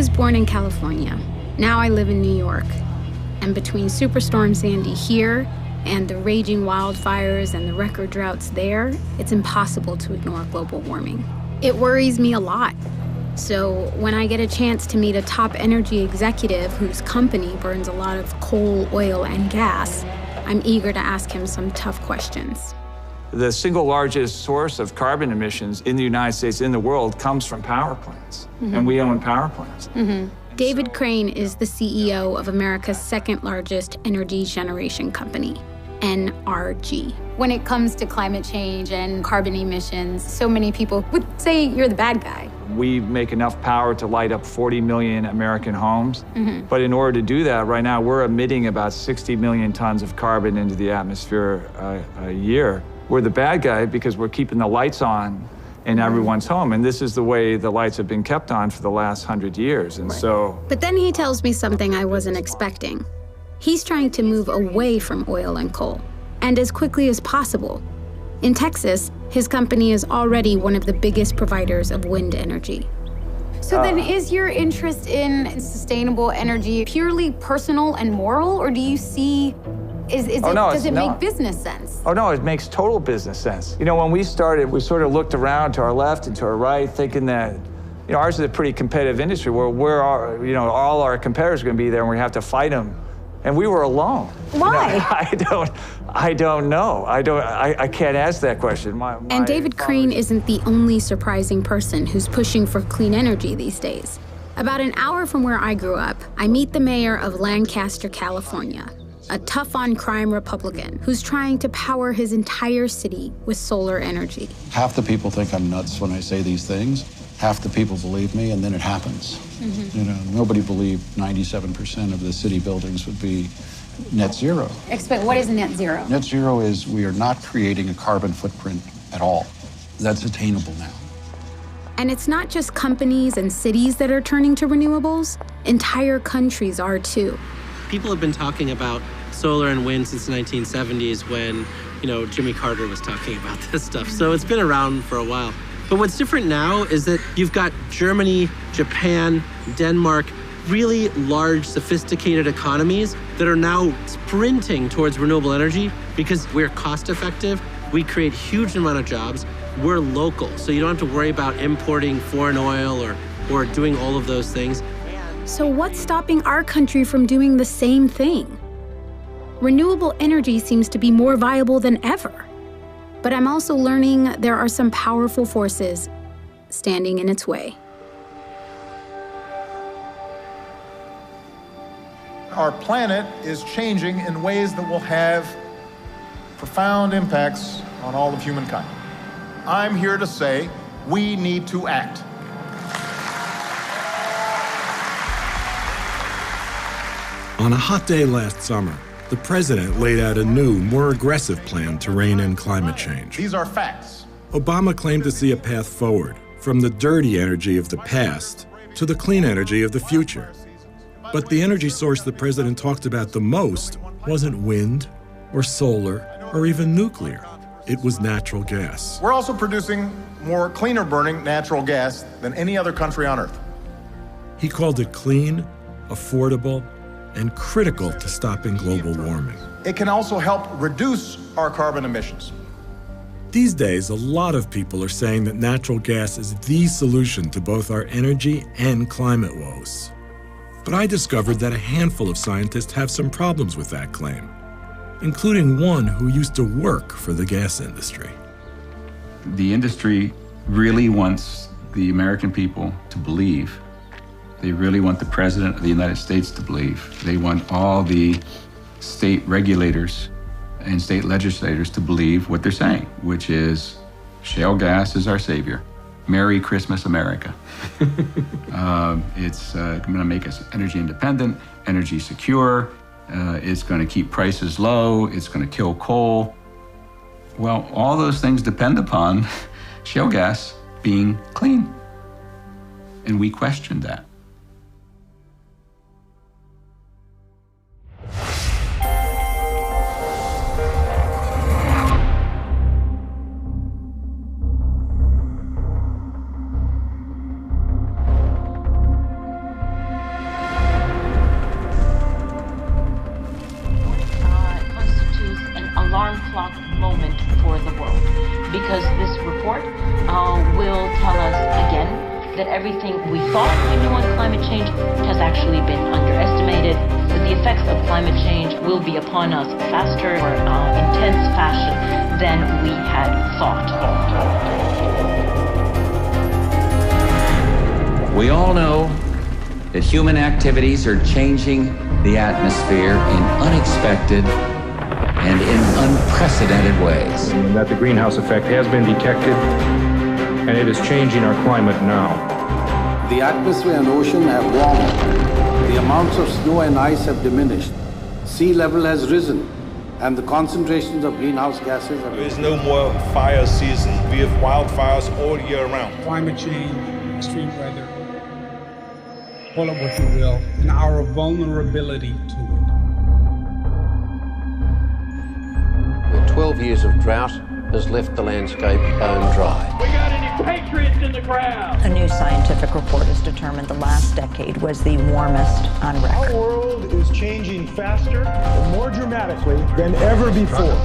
was born in California. Now I live in New York. And between Superstorm Sandy here and the raging wildfires and the record droughts there, it's impossible to ignore global warming. It worries me a lot. So when I get a chance to meet a top energy executive whose company burns a lot of coal, oil, and gas, I'm eager to ask him some tough questions. The single largest source of carbon emissions in the United States, in the world, comes from power plants. And we own power plants. David Crane is the CEO of America's second largest energy generation company, NRG. When it comes to climate change and carbon emissions, so many people would say you're the bad guy. We make enough power to light up 40 million American homes. But in order to do that, right now, we're emitting about 60 million tons of carbon into the atmosphere a year. We're the bad guy because we're keeping the lights on in everyone's home. And this is the way the lights have been kept on for the last 100 years. And so. But then he tells me something I wasn't expecting. He's trying to move away from oil and coal, and as quickly as possible. In Texas, his company is already one of the biggest providers of wind energy. So then is your interest in sustainable energy purely personal and moral, or do you see, does it make business sense? Oh no, it makes total business sense. You know, when we started, we sort of looked around to our left and to our right, thinking that, you know, ours is a pretty competitive industry where all our competitors are gonna be there and we have to fight them. And we were alone. Why? You know, I don't know. I can't ask that question. And David Crane isn't the only surprising person who's pushing for clean energy these days. About an hour from where I grew up, I meet the mayor of Lancaster, California, a tough-on-crime Republican who's trying to power his entire city with solar energy. Half the people think I'm nuts when I say these things. Half the people believe me, and then it happens. You know, nobody believed 97% of the city buildings would be net zero. What is net zero? Net zero is we are not creating a carbon footprint at all. That's attainable now. And it's not just companies and cities that are turning to renewables. Entire countries are too. People have been talking about solar and wind since the 1970s when, you know, Jimmy Carter was talking about this stuff. So it's been around for a while. But what's different now is that you've got Germany, Japan, Denmark, really large, sophisticated economies that are now sprinting towards renewable energy because we're cost effective, we create huge amount of jobs, we're local, so you don't have to worry about importing foreign oil or doing all of those things. So what's stopping our country from doing the same thing? Renewable energy seems to be more viable than ever. But I'm also learning there are some powerful forces standing in its way. Our planet is changing in ways that will have profound impacts on all of humankind. I'm here to say we need to act. On a hot day last summer, the president laid out a new, more aggressive plan to rein in climate change. These are facts. Obama claimed to see a path forward from the dirty energy of the past to the clean energy of the future. But the energy source the president talked about the most wasn't wind or solar or even nuclear. It was natural gas. We're also producing more cleaner burning natural gas than any other country on Earth. He called it clean, affordable, and critical to stopping global warming. It can also help reduce our carbon emissions. These days, a lot of people are saying that natural gas is the solution to both our energy and climate woes. But I discovered that a handful of scientists have some problems with that claim, including one who used to work for the gas industry. The industry really wants the American people to believe. They really want the President of the United States to believe. They want all the state regulators and state legislators to believe what they're saying, which is shale gas is our savior. Merry Christmas, America. It's going to make us energy independent, energy secure. It's going to keep prices low. It's going to kill coal. Well, all those things depend upon shale gas being clean. And we questioned that. will tell us again that everything we thought we knew on climate change has actually been underestimated, that the effects of climate change will be upon us faster or intense fashion than we had thought. We all know that human activities are changing the atmosphere in unexpected and in unprecedented ways. And that the greenhouse effect has been detected, and it is changing our climate now. The atmosphere and ocean have warmed. The amounts of snow and ice have diminished. Sea level has risen, and the concentrations of greenhouse gases have... There is no more fire season. We have wildfires all year round. Climate change, extreme weather, call it what you will, and our vulnerability to it. 12 years of drought has left the landscape bone dry. We got any patriots in the crowd? A new scientific report has determined the last decade was the warmest on record. Our world is changing faster and more dramatically than ever before.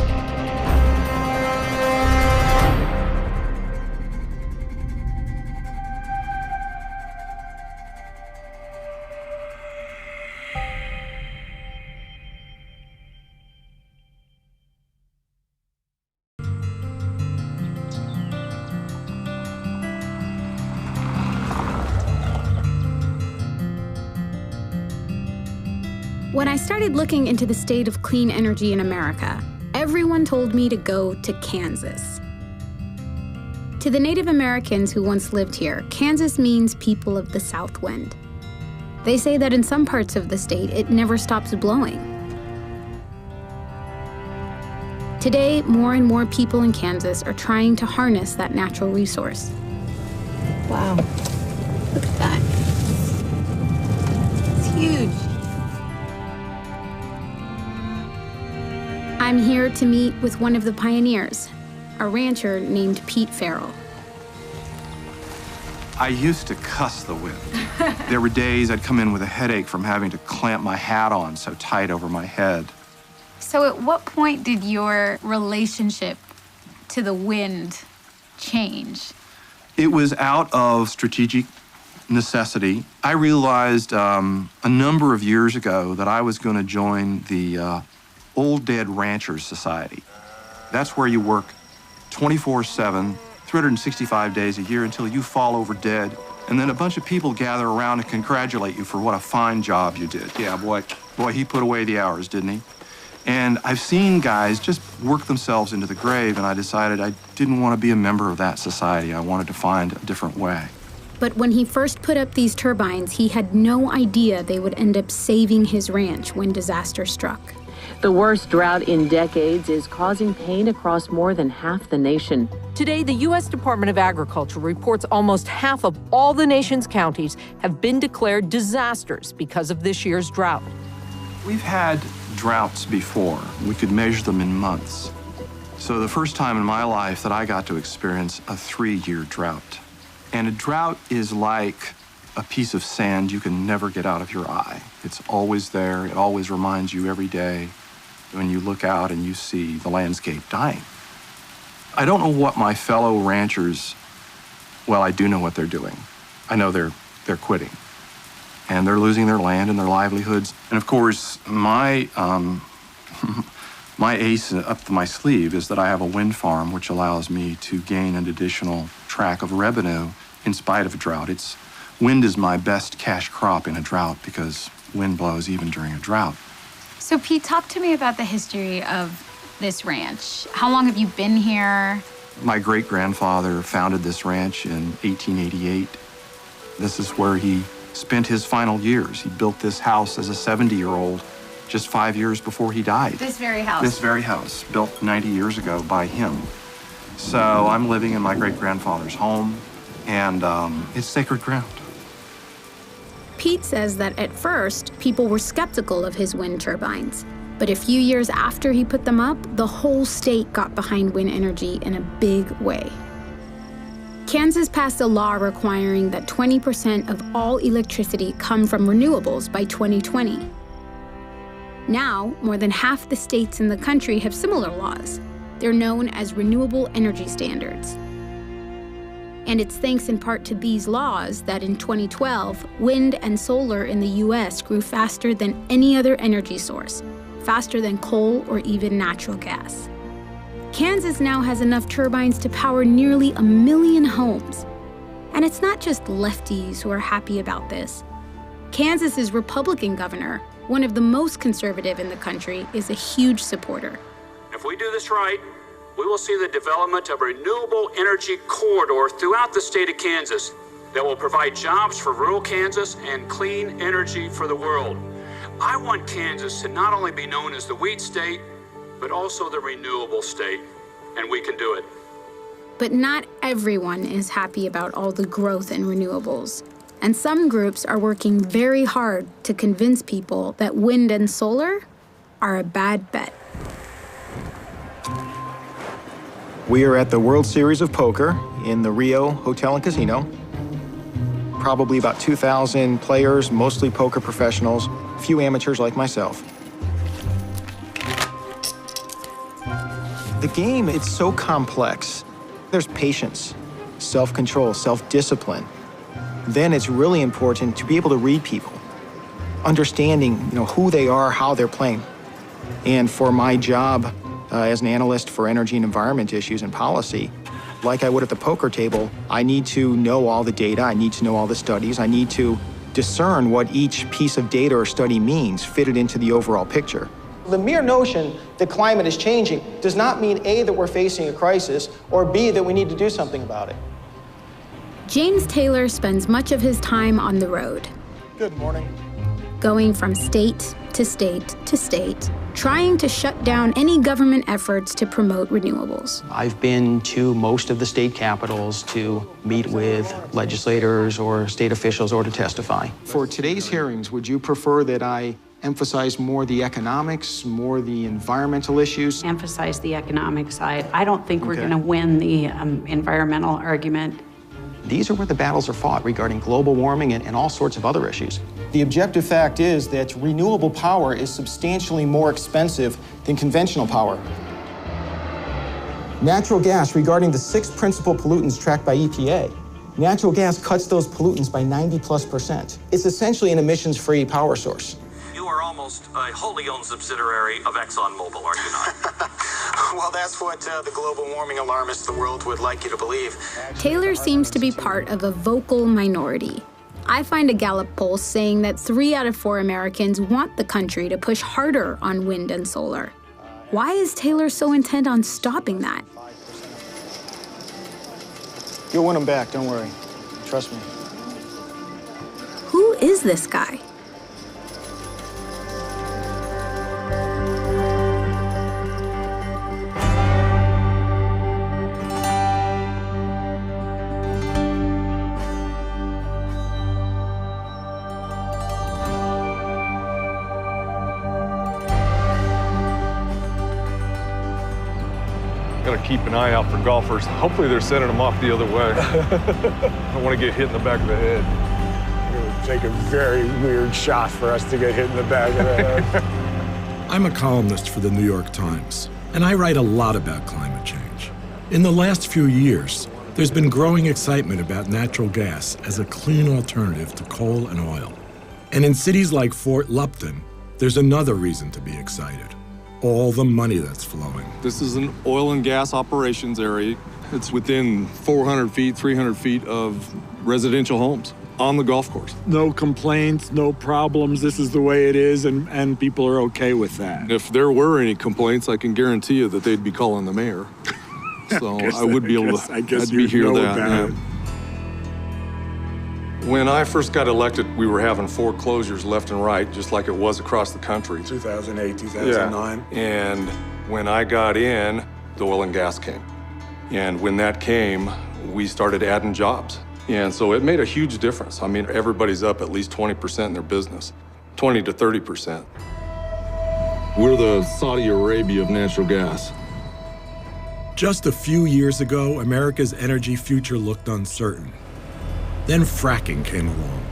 When I started looking into the state of clean energy in America, everyone told me to go to Kansas. To the Native Americans who once lived here, Kansas means people of the South Wind. They say that in some parts of the state, it never stops blowing. Today, more and more people in Kansas are trying to harness that natural resource. Wow, look at that. It's huge. I'm here to meet with one of the pioneers, a rancher named Pete Farrell. I used to cuss the wind. There were days I'd come in with a headache from having to clamp my hat on so tight over my head. So at what point did your relationship to the wind change? It was out of strategic necessity. I realized a number of years ago that I was going to join the Old Dead Ranchers Society. That's where you work 24/7, 365 days a year until you fall over dead. And then a bunch of people gather around and congratulate you for what a fine job you did. Yeah, boy, he put away the hours, didn't he? And I've seen guys just work themselves into the grave, and I decided I didn't want to be a member of that society. I wanted to find a different way. But when he first put up these turbines, he had no idea they would end up saving his ranch when disaster struck. The worst drought in decades is causing pain across more than half the nation. Today, the U.S. Department of Agriculture reports almost half of all the nation's counties have been declared disasters because of this year's drought. We've had droughts before. We could measure them in months. So the first time in my life that I got to experience a 3-year drought. And a drought is like a piece of sand you can never get out of your eye. It's always there. It always reminds you every day when you look out and you see the landscape dying. I don't know what my fellow ranchers, well, I do know what they're doing. I know they're quitting. And they're losing their land and their livelihoods. And of course, my ace up my sleeve is that I have a wind farm which allows me to gain an additional track of revenue in spite of a drought. Wind is my best cash crop in a drought because wind blows even during a drought. So Pete, talk to me about the history of this ranch. How long have you been here? My great-grandfather founded this ranch in 1888. This is where he spent his final years. He built this house as a 70-year-old just 5 years before he died. This very house? This very house, built 90 years ago by him. So I'm living in my great-grandfather's home, and it's sacred ground. Pete says that at first, people were skeptical of his wind turbines. But a few years after he put them up, the whole state got behind wind energy in a big way. Kansas passed a law requiring that 20% of all electricity come from renewables by 2020. Now, more than half the states in the country have similar laws. They're known as renewable energy standards. And it's thanks in part to these laws that in 2012, wind and solar in the US grew faster than any other energy source, faster than coal or even natural gas. Kansas now has enough turbines to power nearly 1 million homes. And it's not just lefties who are happy about this. Kansas's Republican governor, one of the most conservative in the country, is a huge supporter. If we do this right, we will see the development of a renewable energy corridor throughout the state of Kansas that will provide jobs for rural Kansas and clean energy for the world. I want Kansas to not only be known as the wheat state, but also the renewable state, and we can do it. But not everyone is happy about all the growth in renewables. And some groups are working very hard to convince people that wind and solar are a bad bet. We are at the World Series of Poker in the Rio Hotel and Casino. Probably about 2,000 players, mostly poker professionals, a few amateurs like myself. The game, it's so complex. There's patience, self-control, self-discipline. Then it's really important to be able to read people, understanding, who they are, how they're playing. And for my job as an analyst for energy and environment issues and policy, like I would at the poker table, I need to know all the data, I need to know all the studies, I need to discern what each piece of data or study means, fit it into the overall picture. The mere notion that climate is changing does not mean A, that we're facing a crisis, or B, that we need to do something about it. James Taylor spends much of his time on the road. Good morning. Going from state to state to state, trying to shut down any government efforts to promote renewables. I've been to most of the state capitals to meet with legislators or state officials or to testify. For today's hearings, would you prefer that I emphasize more the economics, more the environmental issues? Emphasize the economic side. I don't think we're going to win the environmental argument. These are where the battles are fought regarding global warming and all sorts of other issues. The objective fact is that renewable power is substantially more expensive than conventional power. Natural gas, regarding the 6 principal pollutants tracked by EPA, natural gas cuts those pollutants by 90+%. It's essentially an emissions-free power source. You are almost a wholly owned subsidiary of ExxonMobil, are you not? Well, that's what the global warming alarmists of the world would like you to believe. Taylor seems to be part of a vocal minority. I find a Gallup poll saying that 3 out of 4 Americans want the country to push harder on wind and solar. Why is Taylor so intent on stopping that? You'll win them back, don't worry. Trust me. Who is this guy? Got to keep an eye out for golfers. Hopefully they're sending them off the other way. I don't want to get hit in the back of the head. It would take a very weird shot for us to get hit in the back of the head. I'm a columnist for the New York Times, and I write a lot about climate change. In the last few years, there's been growing excitement about natural gas as a clean alternative to coal and oil. And in cities like Fort Lupton, there's another reason to be excited. All the money that's flowing. This is an oil and gas operations area. It's within 400 feet, 300 feet of residential homes on the golf course. No complaints, no problems. This is the way it is, and people are okay with that. If there were any complaints, I can guarantee you that they'd be calling the mayor. So I would be able to, I'd be hear that. Yeah. When I first got elected, we were having foreclosures left and right, just like it was across the country. 2008, 2009. Yeah. And when I got in, the oil and gas came. And when that came, we started adding jobs. And so it made a huge difference. I mean, everybody's up at least 20% in their business, 20 to 30%. We're the Saudi Arabia of natural gas. Just a few years ago, America's energy future looked uncertain. Then fracking came along.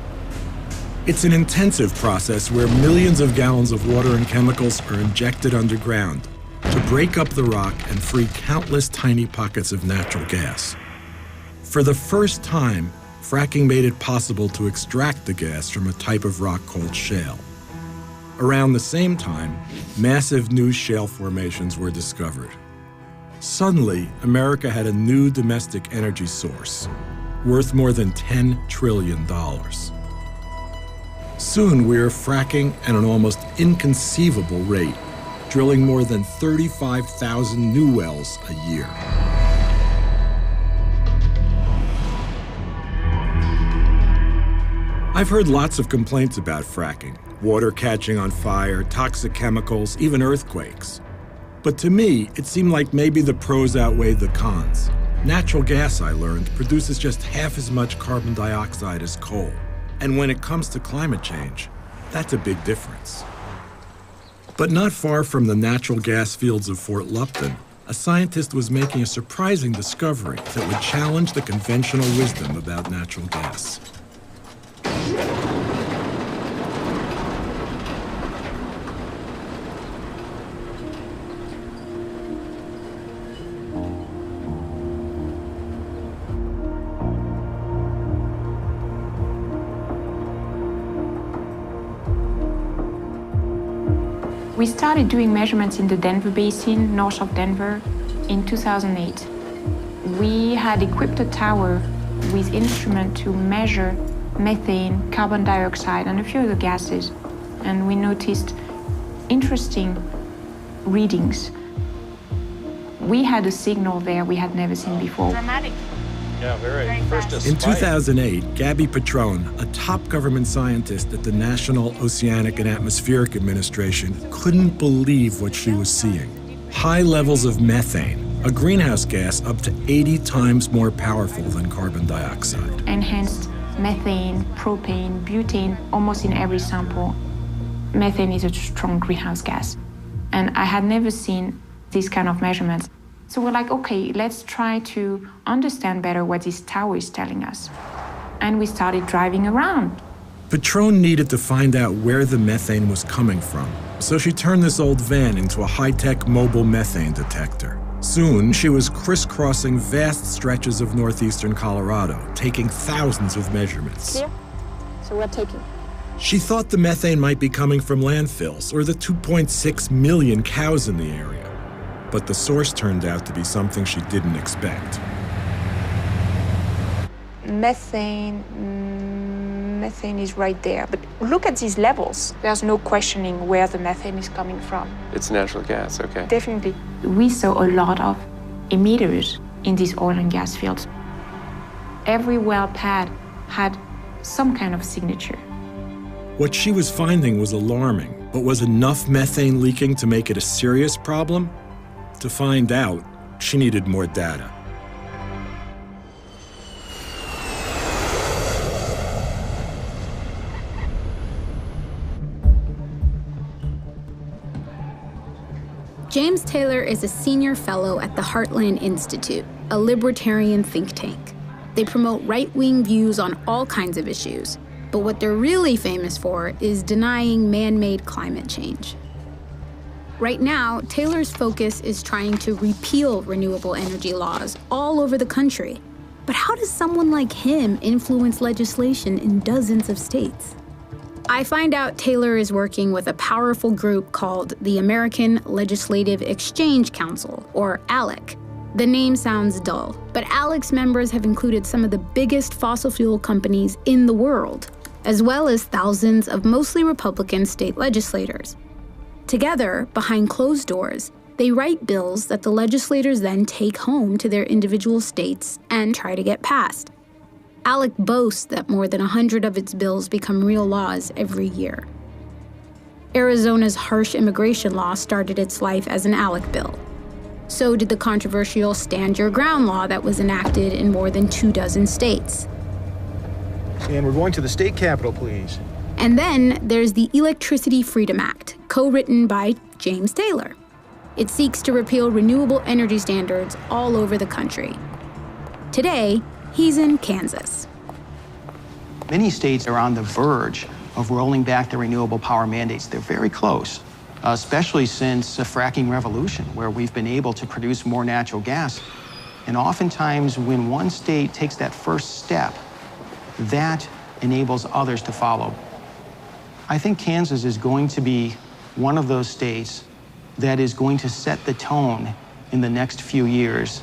It's an intensive process where millions of gallons of water and chemicals are injected underground to break up the rock and free countless tiny pockets of natural gas. For the first time, fracking made it possible to extract the gas from a type of rock called shale. Around the same time, massive new shale formations were discovered. Suddenly, America had a new domestic energy source, worth more than $10 trillion. Soon, we are fracking at an almost inconceivable rate, drilling more than 35,000 new wells a year. I've heard lots of complaints about fracking: water catching on fire, toxic chemicals, even earthquakes. But to me, it seemed like maybe the pros outweighed the cons. Natural gas, I learned, produces just half as much carbon dioxide as coal. And when it comes to climate change, that's a big difference. But not far from the natural gas fields of Fort Lupton, a scientist was making a surprising discovery that would challenge the conventional wisdom about natural gas. We started doing measurements in the Denver Basin, north of Denver, in 2008. We had equipped a tower with instruments to measure methane, carbon dioxide, and a few other gases. And we noticed interesting readings. We had a signal there we had never seen before. Dramatic. Yeah, very first. In 2008, Gabby Petrone, a top government scientist at the National Oceanic and Atmospheric Administration, couldn't believe what she was seeing. High levels of methane, a greenhouse gas up to 80 times more powerful than carbon dioxide. Enhanced methane, propane, butane, almost in every sample. Methane is a strong greenhouse gas. And I had never seen these kind of measurements. So we're like, okay, let's try to understand better what this tower is telling us. And we started driving around. Petrone needed to find out where the methane was coming from, so she turned this old van into a high-tech mobile methane detector. Soon, she was crisscrossing vast stretches of northeastern Colorado, taking thousands of measurements. Clear? So we're taking. She thought the methane might be coming from landfills or the 2.6 million cows in the area. But the source turned out to be something she didn't expect. Methane is right there. But look at these levels. There's no questioning where the methane is coming from. It's natural gas, okay. Definitely. We saw a lot of emitters in these oil and gas fields. Every well pad had some kind of signature. What she was finding was alarming, but was enough methane leaking to make it a serious problem? To find out, she needed more data. James Taylor is a senior fellow at the Heartland Institute, a libertarian think tank. They promote right-wing views on all kinds of issues, but what they're really famous for is denying man-made climate change. Right now, Taylor's focus is trying to repeal renewable energy laws all over the country. But how does someone like him influence legislation in dozens of states? I find out Taylor is working with a powerful group called the American Legislative Exchange Council, or ALEC. The name sounds dull, but ALEC's members have included some of the biggest fossil fuel companies in the world, as well as thousands of mostly Republican state legislators. Together, behind closed doors, they write bills that the legislators then take home to their individual states and try to get passed. ALEC boasts that more than 100 of its bills become real laws every year. Arizona's harsh immigration law started its life as an ALEC bill. So did the controversial Stand Your Ground law that was enacted in more than 24 states. And we're going to the state capitol, please. And then there's the Electricity Freedom Act, co-written by James Taylor. It seeks to repeal renewable energy standards all over the country. Today, he's in Kansas. Many states are on the verge of rolling back their renewable power mandates. They're very close, especially since the fracking revolution, where we've been able to produce more natural gas. And oftentimes, when one state takes that first step, that enables others to follow. I think Kansas is going to be one of those states that is going to set the tone in the next few years.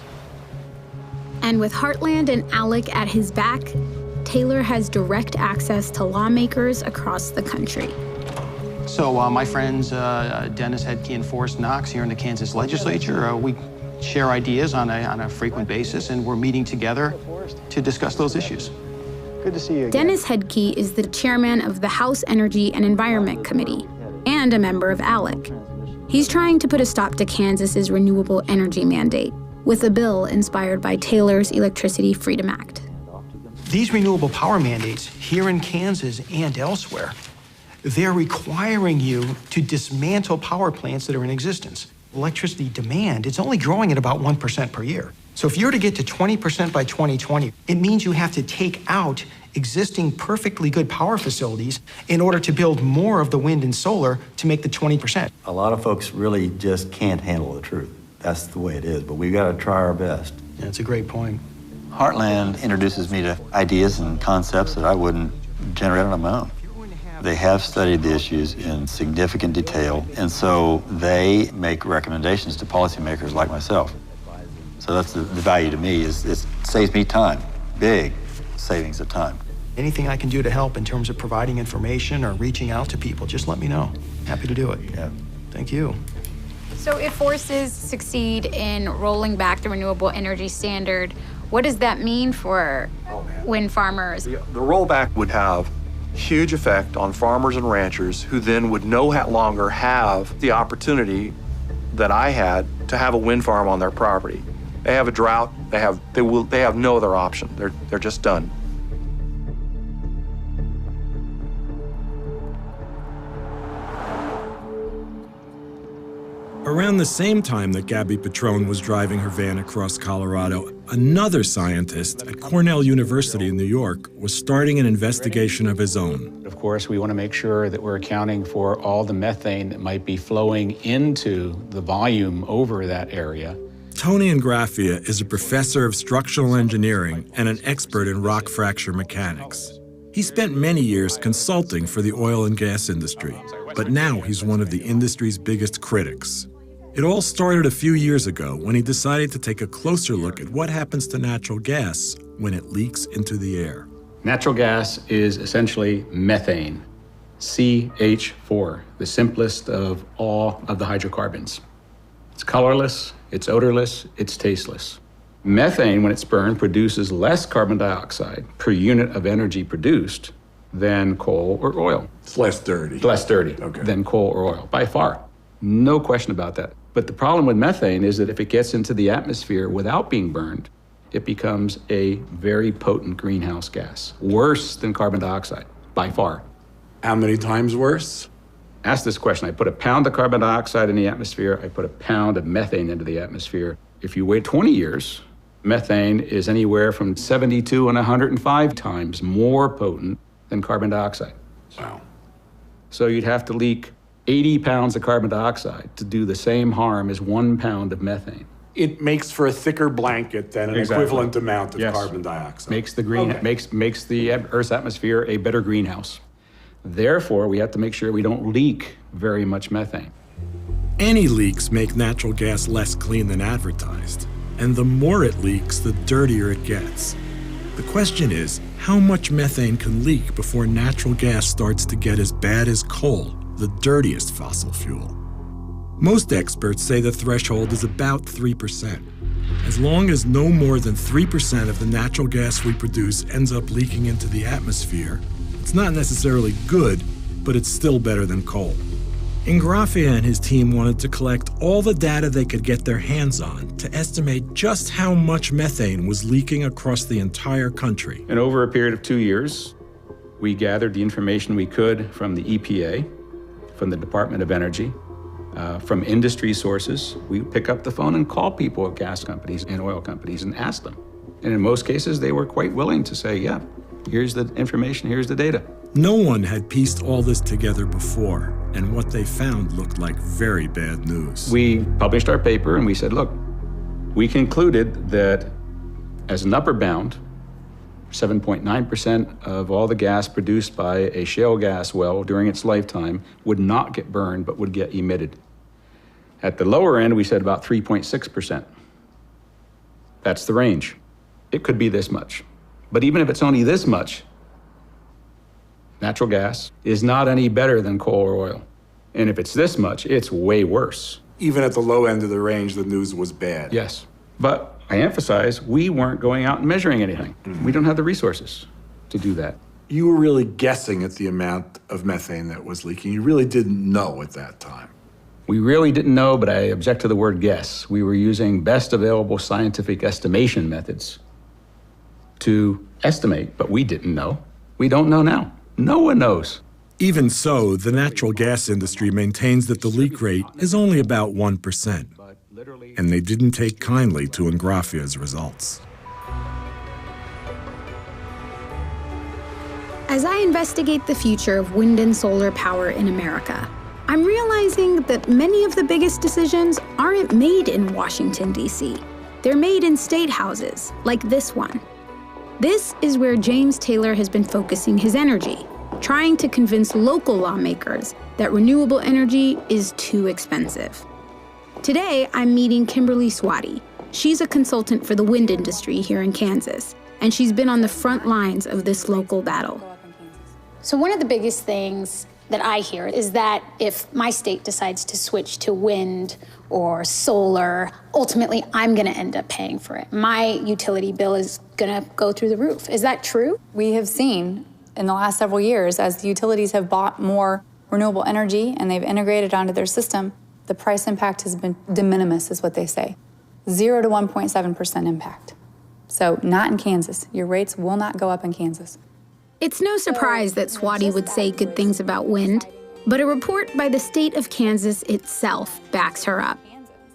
And with Heartland and ALEC at his back, Taylor has direct access to lawmakers across the country. So my friends Dennis Hedke and Forrest Knox here in the Kansas legislature, we share ideas on a frequent basis, and we're meeting together to discuss those issues. Good to see you again. Dennis Hedke is the chairman of the House Energy and Environment Committee and a member of ALEC. He's trying to put a stop to Kansas's renewable energy mandate with a bill inspired by Taylor's Electricity Freedom Act. These renewable power mandates here in Kansas and elsewhere, they're requiring you to dismantle power plants that are in existence. Electricity demand, it's only growing at about 1% per year. So if you're to get to 20% by 2020, it means you have to take out existing perfectly good power facilities in order to build more of the wind and solar to make the 20%. A lot of folks really just can't handle the truth. That's the way it is, but we've got to try our best. Yeah, that's a great point. Heartland introduces me to ideas and concepts that I wouldn't generate on my own. They have studied the issues in significant detail, and so they make recommendations to policymakers like myself. So that's the value to me, is it saves me time, big savings of time. Anything I can do to help in terms of providing information or reaching out to people, just let me know. Happy to do it. Yeah. Thank you. So if forces succeed in rolling back the renewable energy standard, what does that mean for wind farmers? The rollback would have huge effect on farmers and ranchers who then would no longer have the opportunity that I had to have a wind farm on their property. They have a drought, they have no other option. They're just done. Around the same time that Gabby Petrone was driving her van across Colorado, another scientist at Cornell University in New York was starting an investigation of his own. Of course, we want to make sure that we're accounting for all the methane that might be flowing into the volume over that area. Tony Ingraffia is a professor of structural engineering and an expert in rock fracture mechanics. He spent many years consulting for the oil and gas industry, but now he's one of the industry's biggest critics. It all started a few years ago when he decided to take a closer look at what happens to natural gas when it leaks into the air. Natural gas is essentially methane, CH4, the simplest of all of the hydrocarbons. It's colorless, it's odorless, it's tasteless. Methane, when it's burned, produces less carbon dioxide per unit of energy produced than coal or oil. It's less dirty. It's less dirty than coal or oil, by far. No question about that. But the problem with methane is that if it gets into the atmosphere without being burned, it becomes a very potent greenhouse gas, worse than carbon dioxide, by far. How many times worse? Ask this question. I put a pound of carbon dioxide in the atmosphere, I put a pound of methane into the atmosphere. If you wait 20 years, methane is anywhere from 72 and 105 times more potent than carbon dioxide. Wow. So you'd have to leak 80 pounds of carbon dioxide to do the same harm as 1 pound of methane. It makes for a thicker blanket than an equivalent amount of carbon dioxide. Makes the Earth's atmosphere a better greenhouse. Therefore, we have to make sure we don't leak very much methane. Any leaks make natural gas less clean than advertised. And the more it leaks, the dirtier it gets. The question is, how much methane can leak before natural gas starts to get as bad as coal, the dirtiest fossil fuel? Most experts say the threshold is about 3%. As long as no more than 3% of the natural gas we produce ends up leaking into the atmosphere, it's not necessarily good, but it's still better than coal. Ingraffia and his team wanted to collect all the data they could get their hands on to estimate just how much methane was leaking across the entire country. And over a period of 2 years, we gathered the information we could from the EPA, from the Department of Energy, from industry sources. We pick up the phone and call people at gas companies and oil companies and ask them. And in most cases, they were quite willing to say, yeah, here's the information, here's the data. No one had pieced all this together before, and what they found looked like very bad news. We published our paper and we said, look, we concluded that As an upper bound, 7.9% of all the gas produced by a shale gas well during its lifetime would not get burned, but would get emitted. At the lower end, we said about 3.6%. That's the range. It could be this much. But even if it's only this much, natural gas is not any better than coal or oil. And if it's this much, it's way worse. Even at the low end of the range, the news was bad. Yes. But I emphasize, we weren't going out and measuring anything. We don't have the resources to do that. You were really guessing at the amount of methane that was leaking. You really didn't know at that time. We really didn't know, but I object to the word guess. We were using best available scientific estimation methods to estimate, but we didn't know. We don't know now. No one knows. Even so, the natural gas industry maintains that the leak rate is only about 1%. And they didn't take kindly to Ingrafia's results. As I investigate the future of wind and solar power in America, I'm realizing that many of the biggest decisions aren't made in Washington, D.C. They're made in state houses, like this one. This is where James Taylor has been focusing his energy, trying to convince local lawmakers that renewable energy is too expensive. Today, I'm meeting Kimberly Swati. She's a consultant for the wind industry here in Kansas, and she's been on the front lines of this local battle. So one of the biggest things that I hear is that if my state decides to switch to wind or solar, ultimately I'm gonna end up paying for it. My utility bill is gonna go through the roof. Is that true? We have seen in the last several years, as the utilities have bought more renewable energy and they've integrated onto their system, the price impact has been de minimis, is what they say. 0 to 1.7% impact. So not in Kansas. Your rates will not go up in Kansas. It's no surprise that Swati would say good things about wind, but a report by the state of Kansas itself backs her up.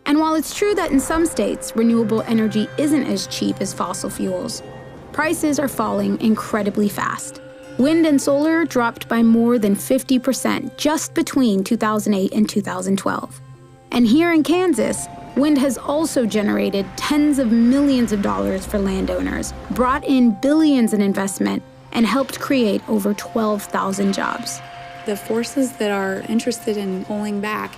And while it's true that in some states, renewable energy isn't as cheap as fossil fuels, prices are falling incredibly fast. Wind and solar dropped by more than 50% just between 2008 and 2012. And here in Kansas, wind has also generated tens of millions of dollars for landowners, brought in billions in investment, and helped create over 12,000 jobs. The forces that are interested in pulling back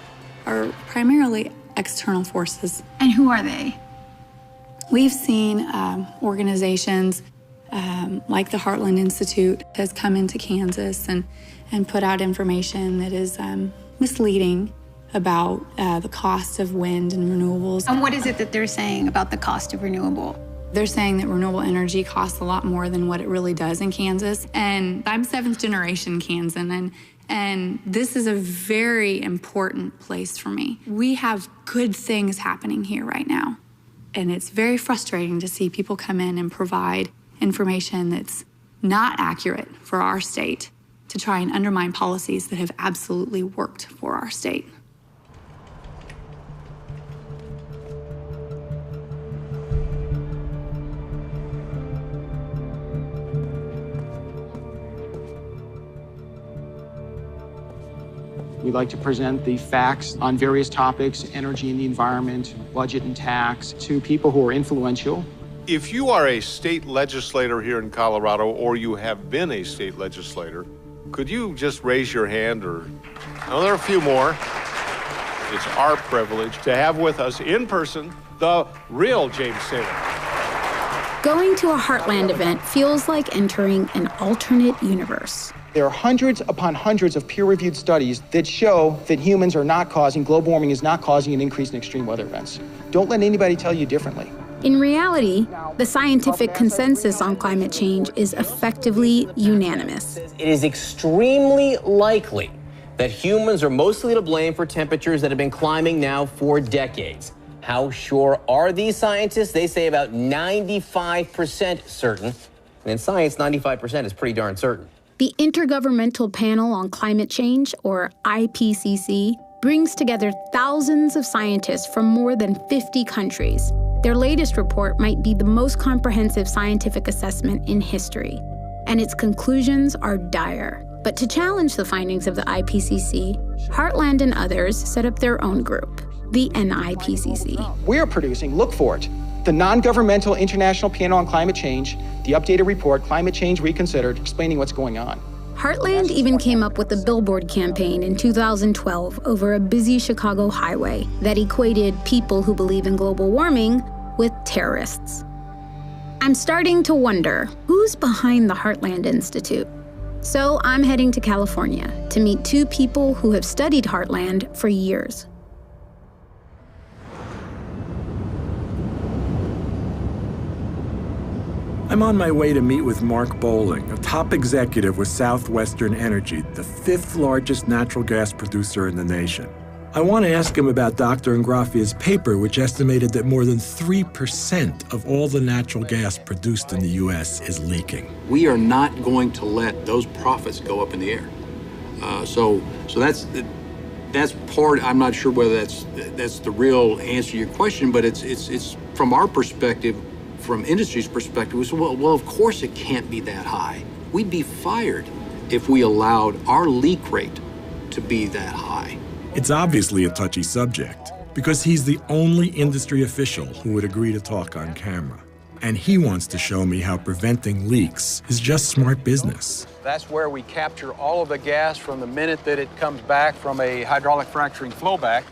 are primarily external forces. And who are they? We've seen organizations like the Heartland Institute has come into Kansas and put out information that is misleading about the cost of wind and renewables. And what is it that they're saying about the cost of renewable? They're saying that renewable energy costs a lot more than what it really does in Kansas. And I'm 7th generation Kansan, and this is a very important place for me. We have good things happening here right now. And it's very frustrating to see people come in and provide information that's not accurate for our state to try and undermine policies that have absolutely worked for our state. We'd like to present the facts on various topics, energy and the environment, budget and tax, to people who are influential. If you are a state legislator here in Colorado, or you have been a state legislator, could you just raise your hand, or, oh, there are a few more. It's our privilege to have with us in person the real James Taylor. Going to a Heartland event feels like entering an alternate universe. There are hundreds upon hundreds of peer-reviewed studies that show that humans are not causing, global warming is not causing an increase in extreme weather events. Don't let anybody tell you differently. In reality, the scientific consensus on climate change is effectively unanimous. It is extremely likely that humans are mostly to blame for temperatures that have been climbing now for decades. How sure are these scientists? They say about 95% certain. And in science, 95% is pretty darn certain. The Intergovernmental Panel on Climate Change, or IPCC, brings together thousands of scientists from more than 50 countries. Their latest report might be the most comprehensive scientific assessment in history, and its conclusions are dire. But to challenge the findings of the IPCC, Heartland and others set up their own group, the NIPCC. We're producing, look for it, The non-governmental International Panel on Climate Change, the updated report, Climate Change Reconsidered, explaining what's going on. Heartland even came up with a billboard campaign in 2012 over a busy Chicago highway that equated people who believe in global warming with terrorists. I'm starting to wonder, who's behind the Heartland Institute? So I'm heading to California to meet two people who have studied Heartland for years. I'm on my way to meet with Mark Bowling, a top executive with Southwestern Energy, the 5th largest natural gas producer in the nation. I want to ask him about Dr. Ingraffia's paper, which estimated that more than 3% of all the natural gas produced in the U.S. is leaking. We are not going to let those profits go up in the air. So that's part. I'm not sure whether that's the real answer to your question, but it's from our perspective. From industry's perspective, we said, well, of course it can't be that high. We'd be fired if we allowed our leak rate to be that high. It's obviously a touchy subject because he's the only industry official who would agree to talk on camera. And he wants to show me how preventing leaks is just smart business. That's where we capture all of the gas from the minute that it comes back from a hydraulic fracturing flowback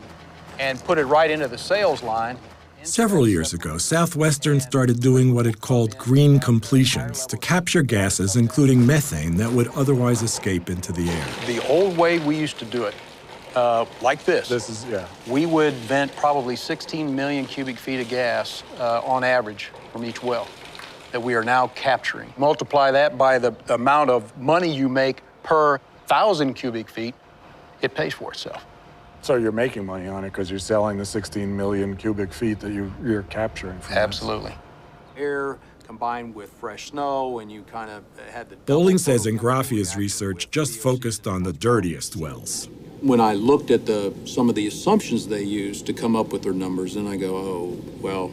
and put it right into the sales line. Several years ago, Southwestern started doing what it called green completions to capture gases, including methane, that would otherwise escape into the air. The old way we used to do it, like this. We would vent probably 16 million cubic feet of gas on average from each well that we are now capturing. Multiply that by the amount of money you make per 1,000 cubic feet, it pays for itself. So you're making money on it because you're selling the 16 million cubic feet that you're capturing from Absolutely. This. Air combined with fresh snow, and you kind of had the... Bowling says Ingraffia's research just focused on the dirtiest wells. When I looked at some of the assumptions they used to come up with their numbers, then I go, oh, well,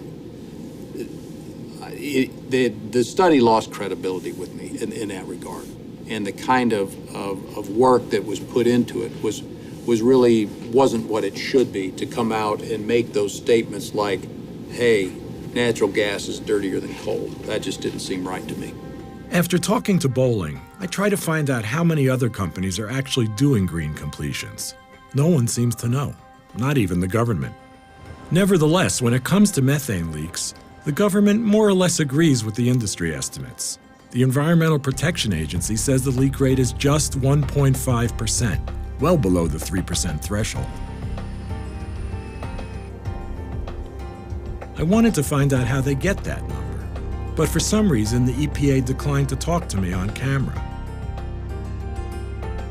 the study lost credibility with me in that regard. And the kind of work that was put into it wasn't what it should be to come out and make those statements like, hey, natural gas is dirtier than coal. That just didn't seem right to me. After talking to Bowling, I try to find out how many other companies are actually doing green completions. No one seems to know, not even the government. Nevertheless, when it comes to methane leaks, the government more or less agrees with the industry estimates. The Environmental Protection Agency says the leak rate is just 1.5%. Well below the 3% threshold. I wanted to find out how they get that number, but for some reason the EPA declined to talk to me on camera.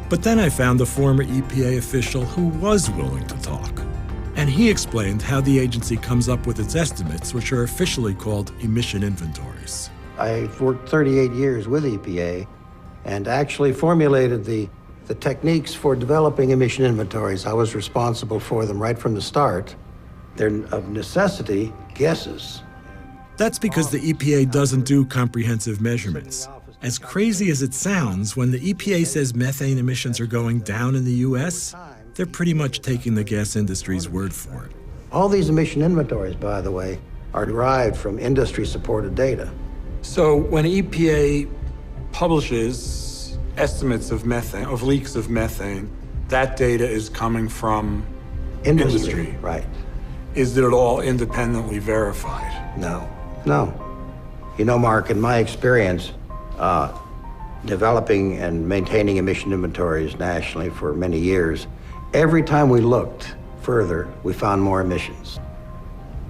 But then I found a former EPA official who was willing to talk, and he explained how the agency comes up with its estimates, which are officially called emission inventories. I've worked 38 years with EPA and actually formulated the techniques for developing emission inventories. I was responsible for them right from the start. They're of necessity guesses. That's because the EPA doesn't do comprehensive measurements. As crazy as it sounds, when the EPA says methane emissions are going down in the U.S., they're pretty much taking the gas industry's word for it. All these emission inventories, by the way, are derived from industry-supported data. So when EPA publishes estimates of methane, of leaks of methane, that data is coming from industry. Right. Is it all independently verified? No. You know, Mark, in my experience, developing and maintaining emission inventories nationally for many years, every time we looked further, we found more emissions.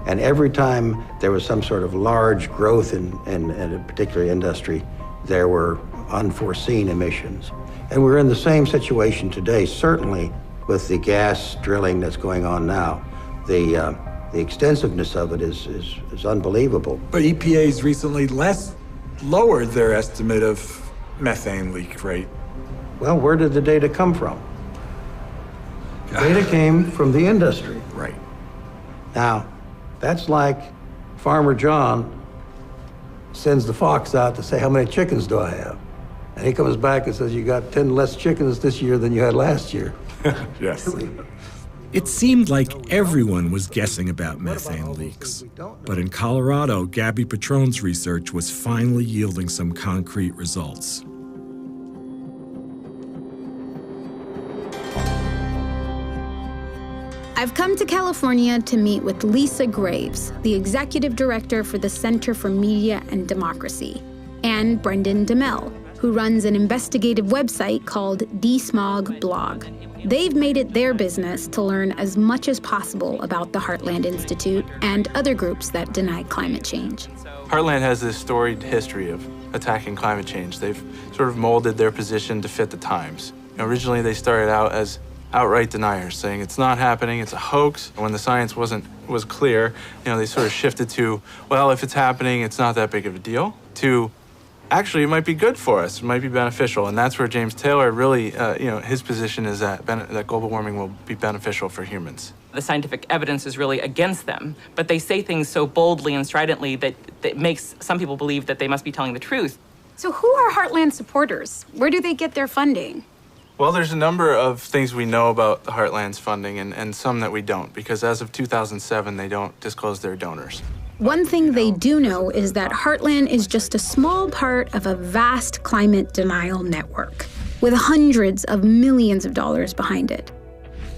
And every time there was some sort of large growth in a particular industry, there were unforeseen emissions. And we're in the same situation today, certainly with the gas drilling that's going on now. The extensiveness of it is unbelievable. But EPA's recently lowered their estimate of methane leak rate. Well, where did the data come from? Data came from the industry. Right. Now, that's like Farmer John sends the fox out to say, how many chickens do I have? And he comes back and says, you got 10 less chickens this year than you had last year. Yes. It seemed like everyone was guessing about methane leaks. But in Colorado, Gabby Patron's research was finally yielding some concrete results. I've come to California to meet with Lisa Graves, the executive director for the Center for Media and Democracy, and Brendan DeMel, who runs an investigative website called Desmog Blog. They've made it their business to learn as much as possible about the Heartland Institute and other groups that deny climate change. Heartland has this storied history of attacking climate change. They've sort of molded their position to fit the times. Originally, they started out as outright deniers, saying it's not happening, it's a hoax. When the science was clear, they sort of shifted to, well, if it's happening, it's not that big of a deal, to actually it might be good for us, it might be beneficial. And that's where James Taylor really, his position is that global warming will be beneficial for humans. The scientific evidence is really against them, but they say things so boldly and stridently that makes some people believe that they must be telling the truth. So who are Heartland supporters? Where do they get their funding? Well, there's a number of things we know about the Heartland's funding and some that we don't, because as of 2007, they don't disclose their donors. One thing they do know is that Heartland is just a small part of a vast climate denial network, with hundreds of millions of dollars behind it.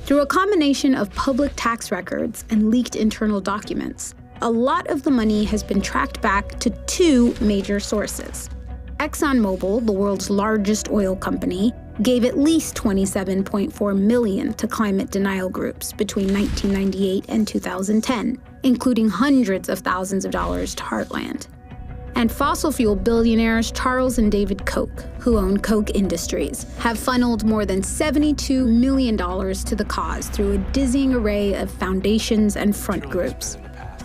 Through a combination of public tax records and leaked internal documents, a lot of the money has been tracked back to two major sources. ExxonMobil, the world's largest oil company, gave at least $27.4 million to climate denial groups between 1998 and 2010, including hundreds of thousands of dollars to Heartland. And fossil fuel billionaires Charles and David Koch, who own Koch Industries, have funneled more than $72 million to the cause through a dizzying array of foundations and front groups.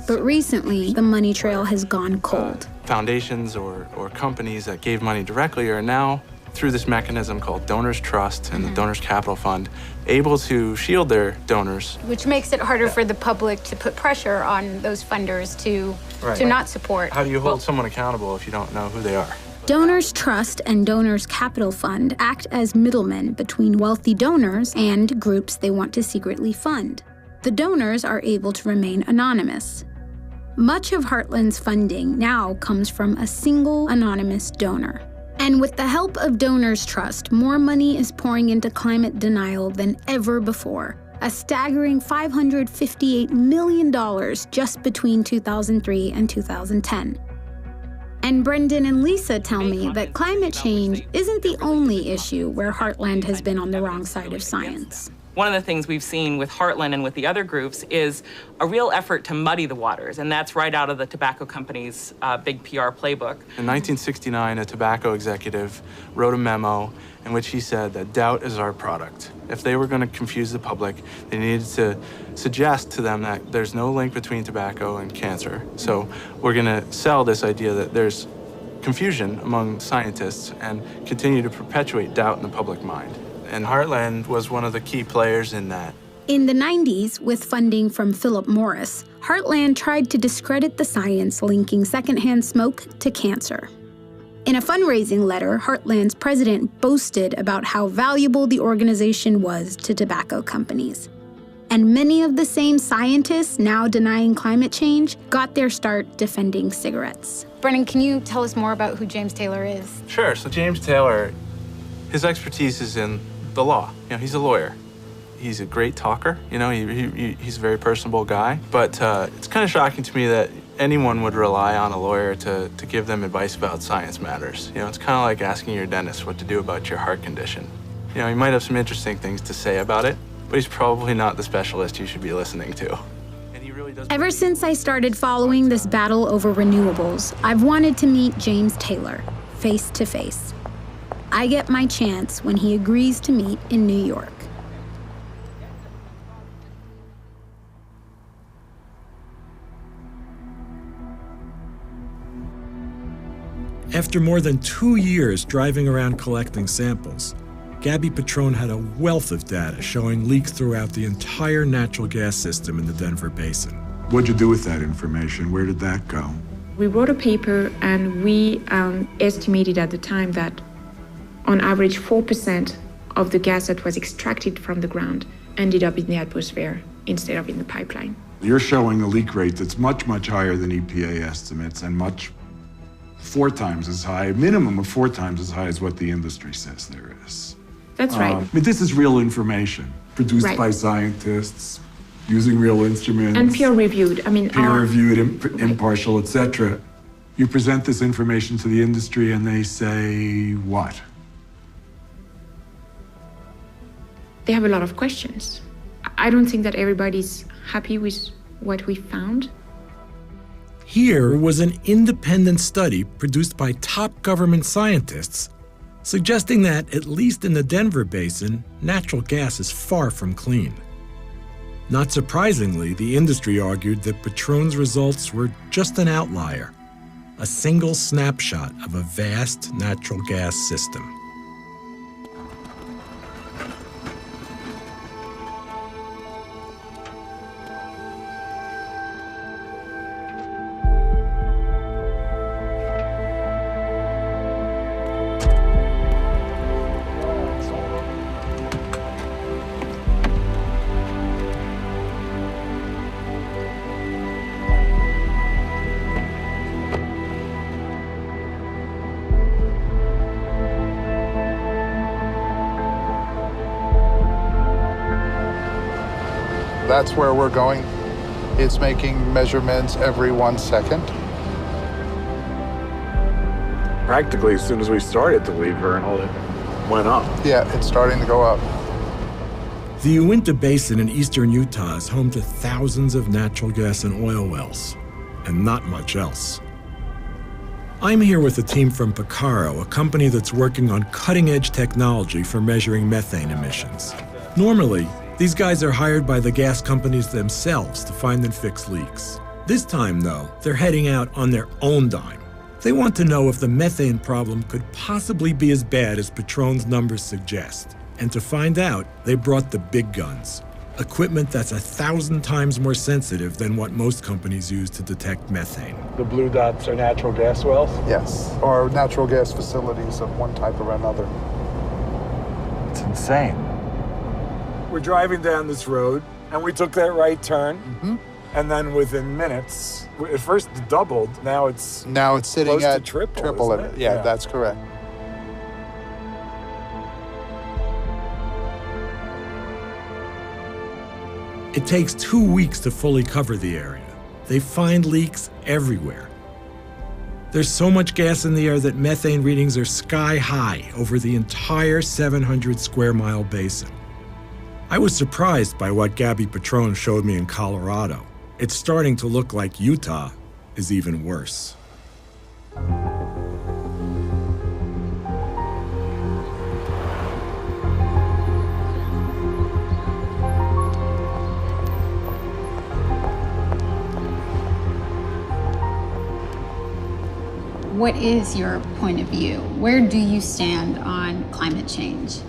But recently, the money trail has gone cold. Foundations or companies that gave money directly are now, through this mechanism called Donors Trust and the Donors Capital Fund, able to shield their donors. Which makes it harder for the public to put pressure on those funders to not support. How do you hold someone accountable if you don't know who they are? Donors Trust and Donors Capital Fund act as middlemen between wealthy donors and groups they want to secretly fund. The donors are able to remain anonymous. Much of Heartland's funding now comes from a single anonymous donor. And with the help of Donors Trust, more money is pouring into climate denial than ever before, a staggering $558 million just between 2003 and 2010. And Brendan and Lisa tell me that climate change isn't the only issue where Heartland has been on the wrong side of science. One of the things we've seen with Heartland and with the other groups is a real effort to muddy the waters, and that's right out of the tobacco company's big PR playbook. In 1969, a tobacco executive wrote a memo in which he said that doubt is our product. If they were going to confuse the public, they needed to suggest to them that there's no link between tobacco and cancer. So we're going to sell this idea that there's confusion among scientists and continue to perpetuate doubt in the public mind. And Heartland was one of the key players in that. In the 90s, with funding from Philip Morris, Heartland tried to discredit the science linking secondhand smoke to cancer. In a fundraising letter, Heartland's president boasted about how valuable the organization was to tobacco companies. And many of the same scientists now denying climate change got their start defending cigarettes. Brennan, can you tell us more about who James Taylor is? Sure. So James Taylor, his expertise is in the law. He's a lawyer. He's a great talker. He's a very personable guy. But it's kind of shocking to me that anyone would rely on a lawyer to give them advice about science matters. It's kind of like asking your dentist what to do about your heart condition. He might have some interesting things to say about it, but he's probably not the specialist you should be listening to. Ever since I started following this battle over renewables, I've wanted to meet James Taylor, face to face. I get my chance when he agrees to meet in New York. After more than 2 years driving around collecting samples, Gabby Patron had a wealth of data showing leaks throughout the entire natural gas system in the Denver Basin. What'd you do with that information? Where did that go? We wrote a paper and we estimated at the time that on average 4% of the gas that was extracted from the ground ended up in the atmosphere instead of in the pipeline. You're showing a leak rate that's much, much higher than EPA estimates and 4 times as high, minimum of 4 times as high as what the industry says there is. That's right. I mean, this is real information produced Right. by scientists using real instruments. And peer-reviewed. I mean, peer-reviewed, impartial, etc. You present this information to the industry and they say what? they have a lot of questions. I don't think that everybody's happy with what we found. Here was an independent study produced by top government scientists suggesting that, at least in the Denver basin, natural gas is far from clean. Not surprisingly, the industry argued that Patron's results were just an outlier, a single snapshot of a vast natural gas system. That's where we're going. It's making measurements every 1 second. Practically, as soon as we started to leave Vernal, it went up. Yeah, it's starting to go up. The Uinta Basin in eastern Utah is home to thousands of natural gas and oil wells, and not much else. I'm here with a team from Picaro, a company that's working on cutting-edge technology for measuring methane emissions. Normally, these guys are hired by the gas companies themselves to find and fix leaks. This time, though, they're heading out on their own dime. They want to know if the methane problem could possibly be as bad as Patron's numbers suggest. And to find out, they brought the big guns, equipment that's 1,000 times more sensitive than what most companies use to detect methane. The blue dots are natural gas wells? Yes, or natural gas facilities of one type or another. It's insane. We're driving down this road, and we took that right turn, and then within minutes, at first it doubled, now it's sitting close at to triple of it. Yeah, that's correct. It takes 2 weeks to fully cover the area. They find leaks everywhere. There's so much gas in the air that methane readings are sky high over the entire 700 square mile basin. I was surprised by what Gabby Patron showed me in Colorado. It's starting to look like Utah is even worse. What is your point of view? Where do you stand on climate change?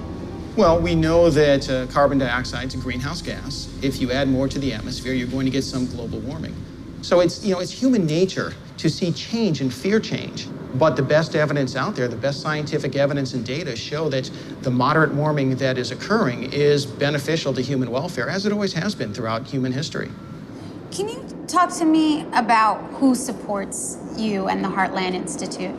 Well, we know that carbon dioxide is a greenhouse gas. If you add more to the atmosphere, you're going to get some global warming. So it's human nature to see change and fear change. But the best evidence out there, the best scientific evidence and data show that the moderate warming that is occurring is beneficial to human welfare, as it always has been throughout human history. Can you talk to me about who supports you and the Heartland Institute?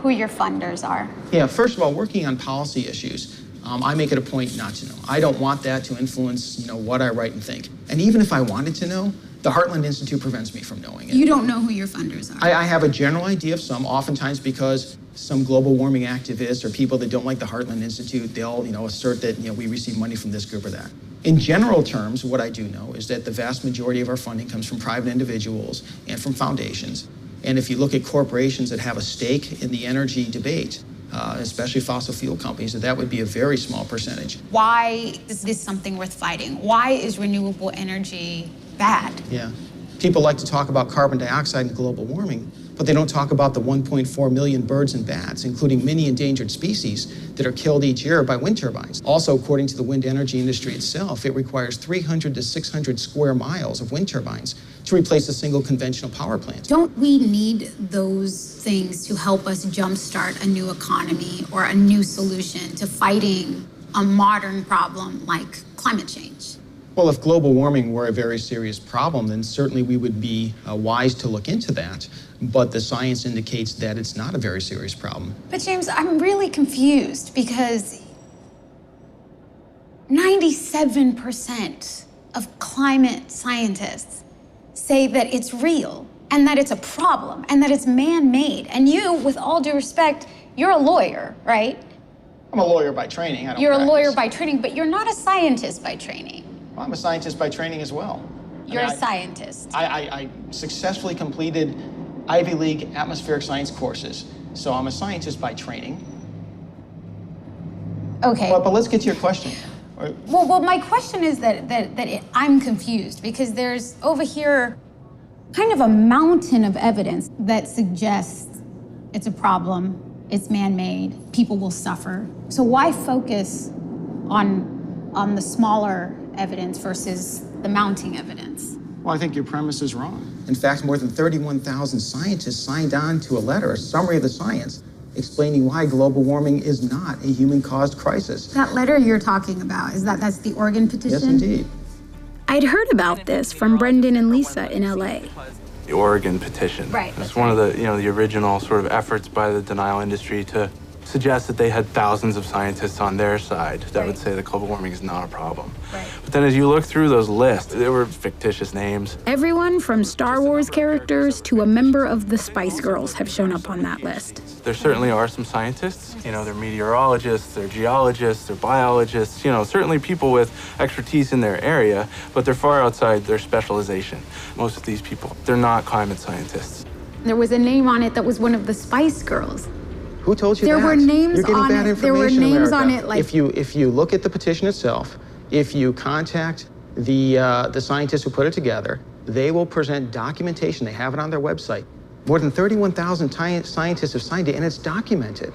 Who your funders are? Yeah, first of all, working on policy issues, I make it a point not to know. I don't want that to influence, what I write and think. And even if I wanted to know, the Heartland Institute prevents me from knowing it. You don't know who your funders are? I have a general idea of some, oftentimes because some global warming activists or people that don't like the Heartland Institute, they'll, assert that, we receive money from this group or that. In general terms, what I do know is that the vast majority of our funding comes from private individuals and from foundations. And if you look at corporations that have a stake in the energy debate, especially fossil fuel companies, that would be a very small percentage. Why is this something worth fighting? Why is renewable energy bad? Yeah. People like to talk about carbon dioxide and global warming, but they don't talk about the 1.4 million birds and bats, including many endangered species, that are killed each year by wind turbines. Also, according to the wind energy industry itself, it requires 300 to 600 square miles of wind turbines to replace a single conventional power plant. Don't we need those things to help us jumpstart a new economy or a new solution to fighting a modern problem like climate change? Well, if global warming were a very serious problem, then certainly we would be wise to look into that. But the science indicates that it's not a very serious problem. But James, I'm really confused because 97% of climate scientists say that it's real and that it's a problem and that it's man-made. And you, with all due respect, you're a lawyer, right? I'm a lawyer by training. I don't You're practice. a lawyer by training, but you're not a scientist by training. Well, I'm a scientist by training as well. You're a scientist. I successfully completed Ivy League atmospheric science courses, so I'm a scientist by training. Okay. But let's get to your question. Well, my question is that I'm confused because there's over here kind of a mountain of evidence that suggests it's a problem, it's man-made, people will suffer. So why focus on the smaller evidence versus the mounting evidence? Well, I think your premise is wrong. In fact, more than 31,000 scientists signed on to a letter, a summary of the science, explaining why global warming is not a human-caused crisis. That letter you're talking about, that's the Oregon petition? Yes, indeed. I'd heard about this from Brendan and Lisa in LA. The Oregon petition. Right. It's one of the original sort of efforts by the denial industry to suggest that they had thousands of scientists on their side that would say that global warming is not a problem. Right. But then as you look through those lists, there were fictitious names. Everyone from Star Wars characters to a member of the Spice Girls have shown up on that list. There certainly are some scientists. They're meteorologists, they're geologists, they're biologists, certainly people with expertise in their area, but they're far outside their specialization. Most of these people, they're not climate scientists. There was a name on it that was one of the Spice Girls. Who told you There that? were names You're getting on bad it. There were information, names America. on it like. If you look at the petition itself, if you contact the scientists who put it together, they will present documentation. They have it on their website. More than 31,000 scientists have signed it, and it's documented.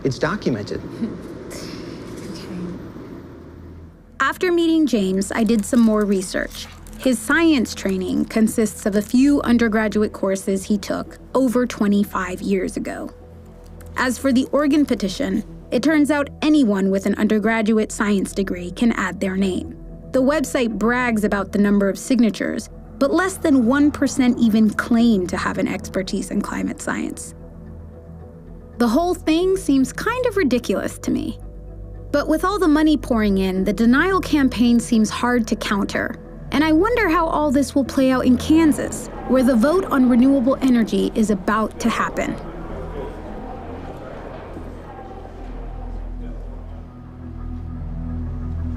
It's documented. After meeting James, I did some more research. His science training consists of a few undergraduate courses he took over 25 years ago. As for the Oregon petition, it turns out anyone with an undergraduate science degree can add their name. The website brags about the number of signatures, but less than 1% even claim to have an expertise in climate science. The whole thing seems kind of ridiculous to me. But with all the money pouring in, the denial campaign seems hard to counter. And I wonder how all this will play out in Kansas, where the vote on renewable energy is about to happen.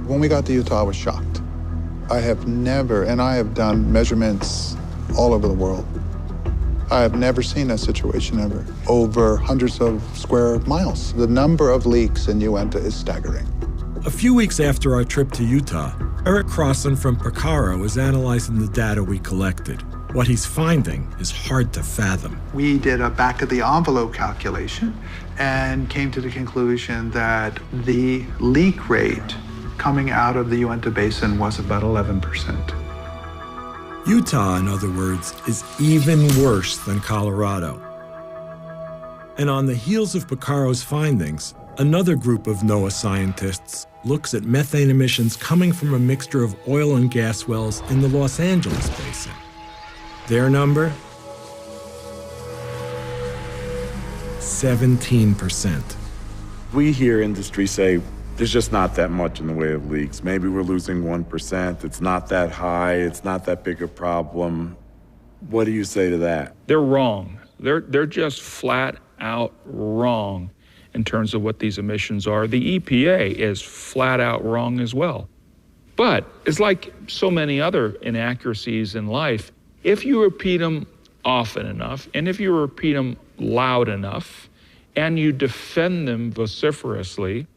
When we got to Utah, I was shocked. I have never, and I have done measurements all over the world. I have never seen that situation ever. Over hundreds of square miles. The number of leaks in Uinta is staggering. A few weeks after our trip to Utah, Eric Crossan from Picaro is analyzing the data we collected. What he's finding is hard to fathom. We did a back-of-the-envelope calculation and came to the conclusion that the leak rate coming out of the Uinta Basin was about 11%. Utah, in other words, is even worse than Colorado. And on the heels of Picaro's findings, another group of NOAA scientists looks at methane emissions coming from a mixture of oil and gas wells in the Los Angeles basin. Their number? 17%. We hear industry say, there's just not that much in the way of leaks. Maybe we're losing 1%. It's not that high. It's not that big a problem. What do you say to that? They're wrong. They're just flat out wrong in terms of what these emissions are. The EPA is flat out wrong as well. But it's like so many other inaccuracies in life. If you repeat them often enough, and if you repeat them loud enough, and you defend them vociferously,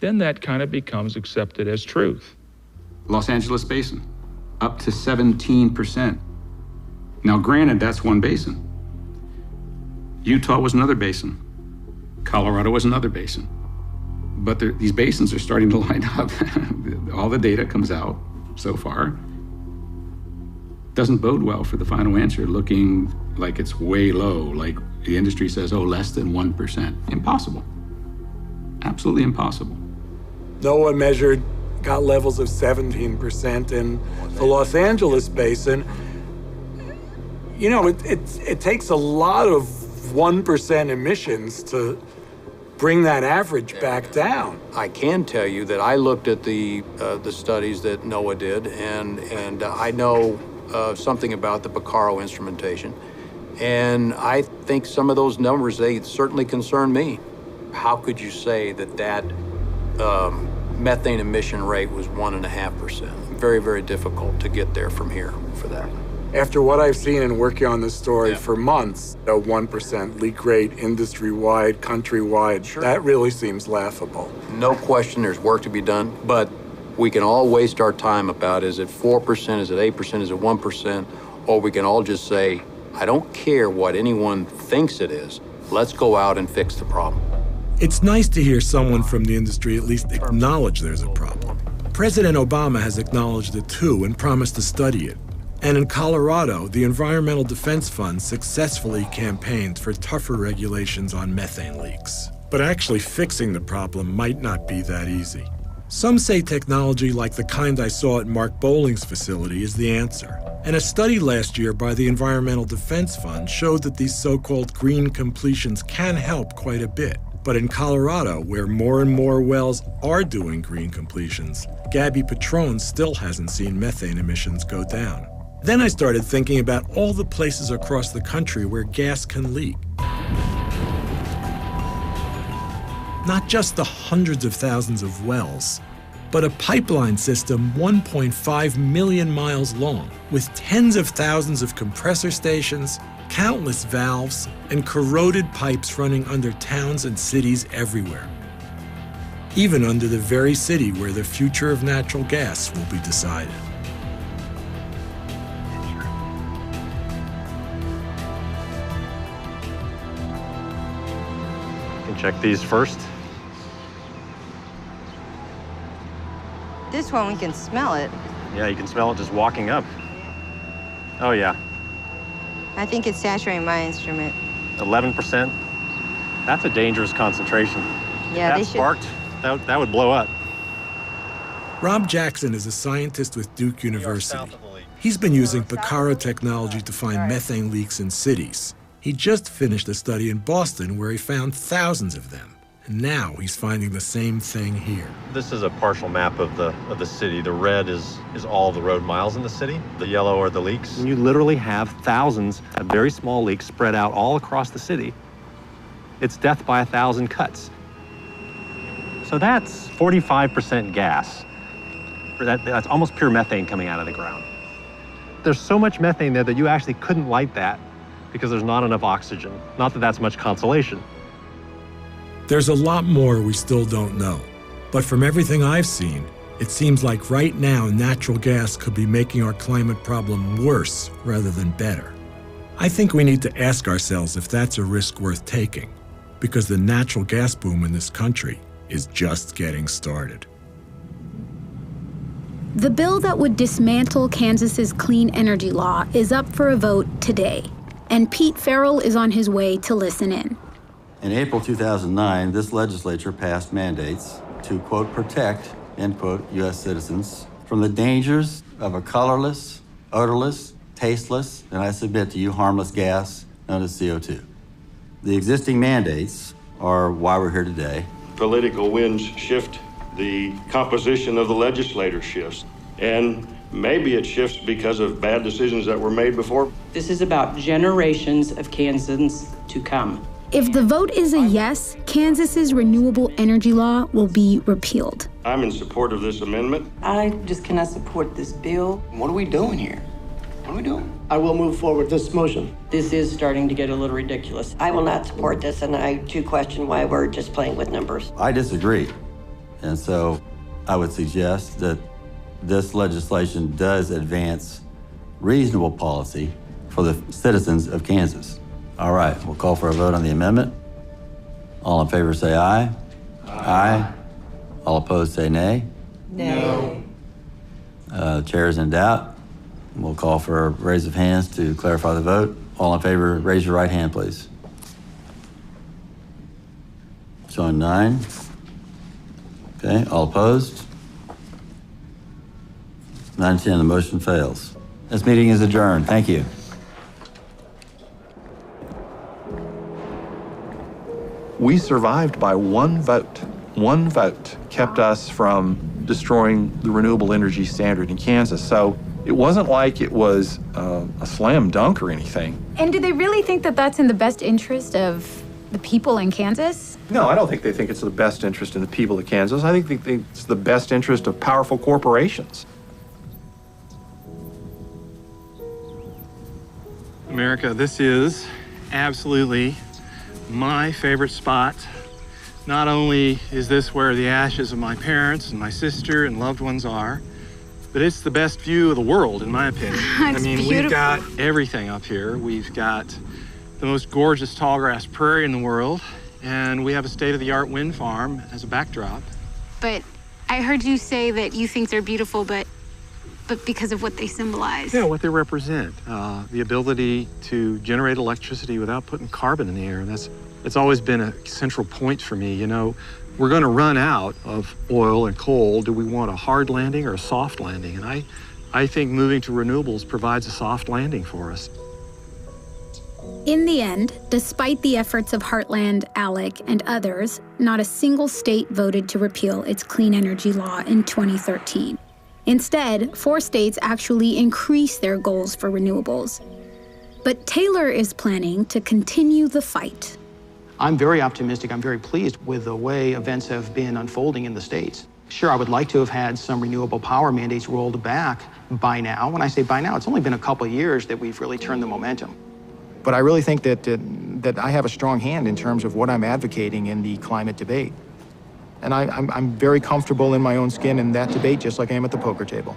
then that kind of becomes accepted as truth. Los Angeles Basin, up to 17%. Now, granted, that's one basin. Utah was another basin. Colorado was another basin. But these basins are starting to line up. All the data comes out so far. Doesn't bode well for the final answer, looking like it's way low, like the industry says, oh, less than 1%. Impossible. Absolutely impossible. NOAA measured got levels of 17% in the Los Angeles basin. You know, it takes a lot of 1% emissions to bring that average back down. I can tell you that I looked at the studies that NOAA did, and I know something about the Picarro instrumentation. And I think some of those numbers, they certainly concern me. How could you say that methane emission rate was 1.5%? Very, very difficult to get there from here for that. After what I've seen and working on this story for months, a 1% leak rate industry-wide, countrywide, that really seems laughable. No question there's work to be done, but we can all waste our time about, is it 4%, is it 8%, is it 1%, or we can all just say, I don't care what anyone thinks it is, let's go out and fix the problem. It's nice to hear someone from the industry at least acknowledge there's a problem. President Obama has acknowledged it too and promised to study it. And in Colorado, the Environmental Defense Fund successfully campaigned for tougher regulations on methane leaks. But actually fixing the problem might not be that easy. Some say technology like the kind I saw at Mark Bowling's facility is the answer. And a study last year by the Environmental Defense Fund showed that these so-called green completions can help quite a bit. But in Colorado, where more and more wells are doing green completions, Gabby Petrone still hasn't seen methane emissions go down. Then I started thinking about all the places across the country where gas can leak. Not just the hundreds of thousands of wells, but a pipeline system 1.5 million miles long, with tens of thousands of compressor stations, countless valves, and corroded pipes running under towns and cities everywhere. Even under the very city where the future of natural gas will be decided. Check these first. This one, we can smell it. Yeah, you can smell it just walking up. Oh, yeah. I think it's saturating my instrument. 11%. That's a dangerous concentration. Yeah, if that sparked, that would blow up. Rob Jackson is a scientist with Duke University. He's been using Picarro technology to find methane leaks in cities. He just finished a study in Boston where he found thousands of them. And now he's finding the same thing here. This is a partial map of the city. The red is all the road miles in the city. The yellow are the leaks. And you literally have thousands of very small leaks spread out all across the city. It's death by 1,000 cuts. So that's 45% gas. That's almost pure methane coming out of the ground. There's so much methane there that you actually couldn't light that because there's not enough oxygen. Not that that's much consolation. There's a lot more we still don't know. But from everything I've seen, it seems like right now natural gas could be making our climate problem worse rather than better. I think we need to ask ourselves if that's a risk worth taking, because the natural gas boom in this country is just getting started. The bill that would dismantle Kansas's clean energy law is up for a vote today. And Pete Farrell is on his way to listen in. In April 2009, this legislature passed mandates to, quote, protect, end quote, U.S. citizens from the dangers of a colorless, odorless, tasteless, and I submit to you, harmless gas known as CO2. The existing mandates are why we're here today. Political winds shift, the composition of the legislature shifts, and maybe it shifts because of bad decisions that were made before. This is about generations of Kansans to come. If the vote is a yes, Kansas's renewable energy law will be repealed. I'm in support of this amendment. I just cannot support this bill. What are we doing here? What are we doing? I will move forward this motion. This is starting to get a little ridiculous. I will not support this, and I do question why we're just playing with numbers. I disagree. And so I would suggest that this legislation does advance reasonable policy for the citizens of Kansas. All right, we'll call for a vote on the amendment. All in favor say aye. Aye. All opposed say nay. No. Chair is in doubt. We'll call for a raise of hands to clarify the vote. All in favor, raise your right hand, please. Showing 9. Okay, all opposed? 9-10, the motion fails. This meeting is adjourned. Thank you. We survived by one vote. One vote kept us from destroying the renewable energy standard in Kansas. So it wasn't like it was a slam dunk or anything. And do they really think that that's in the best interest of the people in Kansas? No, I don't think they think it's the best interest in the people of Kansas. I think they think it's the best interest of powerful corporations. America, this is absolutely my favorite spot. Not only is this where the ashes of my parents and my sister and loved ones are, but it's the best view of the world, in my opinion. It's beautiful. We've got everything up here. We've got the most gorgeous tall grass prairie in the world, and we have a state-of-the-art wind farm as a backdrop. But I heard you say that you think they're beautiful, but because of what they symbolize. Yeah, what they represent. The ability to generate electricity without putting carbon in the air. That's always been a central point for me. You know, we're going to run out of oil and coal. Do we want a hard landing or a soft landing? And I think moving to renewables provides a soft landing for us. In the end, despite the efforts of Heartland, ALEC, and others, not a single state voted to repeal its clean energy law in 2013. Instead, 4 states actually increased their goals for renewables. But Taylor is planning to continue the fight. I'm very optimistic. I'm very pleased with the way events have been unfolding in the states. Sure, I would like to have had some renewable power mandates rolled back by now. When I say by now, it's only been a couple of years that we've really turned the momentum. But I really think that I have a strong hand in terms of what I'm advocating in the climate debate. And I'm very comfortable in my own skin in that debate, just like I am at the poker table.